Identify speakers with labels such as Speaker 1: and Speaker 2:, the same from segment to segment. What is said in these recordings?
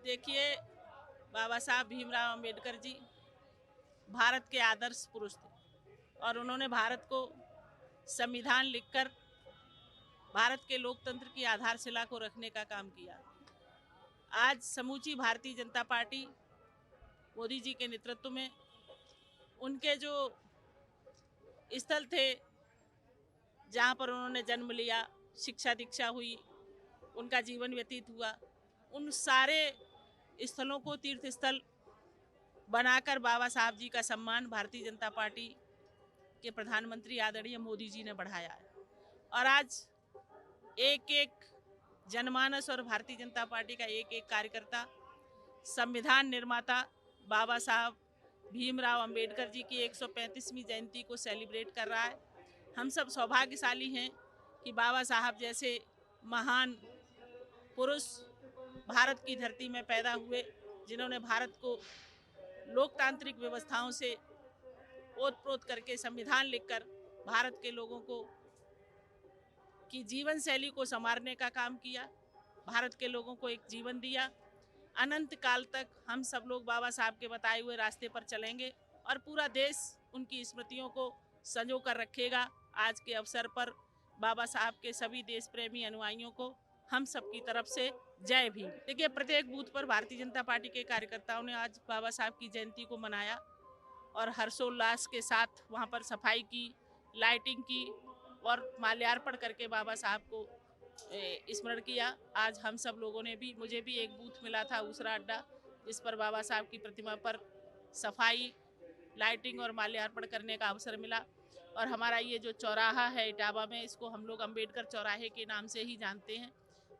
Speaker 1: देखिए, बाबा साहब भीमराव अंबेडकर जी भारत के आदर्श पुरुष थे और उन्होंने भारत को संविधान लिखकर भारत के लोकतंत्र की आधारशिला को रखने का काम किया। आज समूची भारतीय जनता पार्टी मोदी जी के नेतृत्व में उनके जो स्थल थे जहाँ पर उन्होंने जन्म लिया, शिक्षा दीक्षा हुई, उनका जीवन व्यतीत हुआ, उन सारे स्थलों को तीर्थ स्थल बनाकर बाबा साहब जी का सम्मान भारतीय जनता पार्टी के प्रधानमंत्री आदरणीय मोदी जी ने बढ़ाया है। और आज एक एक जनमानस और भारतीय जनता पार्टी का एक एक कार्यकर्ता संविधान निर्माता बाबा साहब भीमराव अंबेडकर जी की 135वीं जयंती को सेलिब्रेट कर रहा है। हम सब सौभाग्यशाली हैं कि बाबा साहब जैसे महान पुरुष भारत की धरती में पैदा हुए, जिन्होंने भारत को लोकतांत्रिक व्यवस्थाओं से ओतप्रोत करके संविधान लिखकर भारत के लोगों को की जीवन शैली को संवारने का काम किया, भारत के लोगों को एक जीवन दिया। अनंत काल तक हम सब लोग बाबा साहब के बताए हुए रास्ते पर चलेंगे और पूरा देश उनकी स्मृतियों को संजो कर रखेगा। आज के अवसर पर बाबा साहब के सभी देश प्रेमी अनुयायियों को हम सब की तरफ से जय भीम। देखिए, प्रत्येक बूथ पर भारतीय जनता पार्टी के कार्यकर्ताओं ने आज बाबा साहब की जयंती को मनाया और हर्षोल्लास के साथ वहाँ पर सफाई की, लाइटिंग की और माल्यार्पण करके बाबा साहब को स्मरण किया। आज हम सब लोगों ने भी, मुझे भी एक बूथ मिला था उसरा अड्डा, जिस पर बाबा साहब की प्रतिमा पर सफाई, लाइटिंग और माल्यार्पण करने का अवसर मिला। और हमारा ये जो चौराहा है इटावा में, इसको हम लोग अंबेडकर चौराहे के नाम से ही जानते हैं।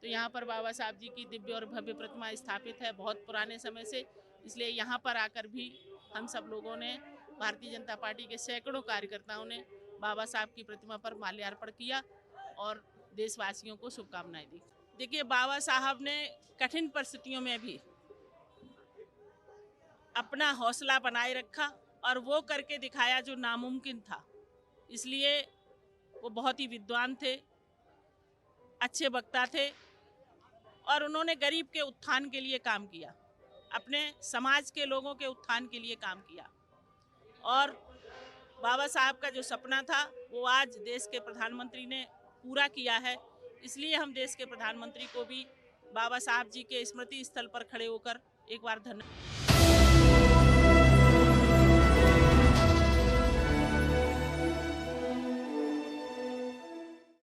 Speaker 1: तो यहाँ पर बाबा साहब जी की दिव्य और भव्य प्रतिमा स्थापित है बहुत पुराने समय से, इसलिए यहाँ पर आकर भी हम सब लोगों ने, भारतीय जनता पार्टी के सैकड़ों कार्यकर्ताओं ने बाबा साहब की प्रतिमा पर माल्यार्पण किया और देशवासियों को शुभकामनाएं दी। देखिए, बाबा साहब ने कठिन परिस्थितियों में भी अपना हौसला बनाए रखा और वो करके दिखाया जो नामुमकिन था। इसलिए वो बहुत ही विद्वान थे, अच्छे वक्ता थे और उन्होंने गरीब के उत्थान के लिए काम किया, अपने समाज के लोगों के उत्थान के लिए काम किया। और बाबा साहब का जो सपना था वो आज देश के प्रधानमंत्री ने पूरा किया है। इसलिए हम देश के प्रधानमंत्री को भी बाबा साहब जी के स्मृति स्थल पर खड़े होकर एक बार धन्यवाद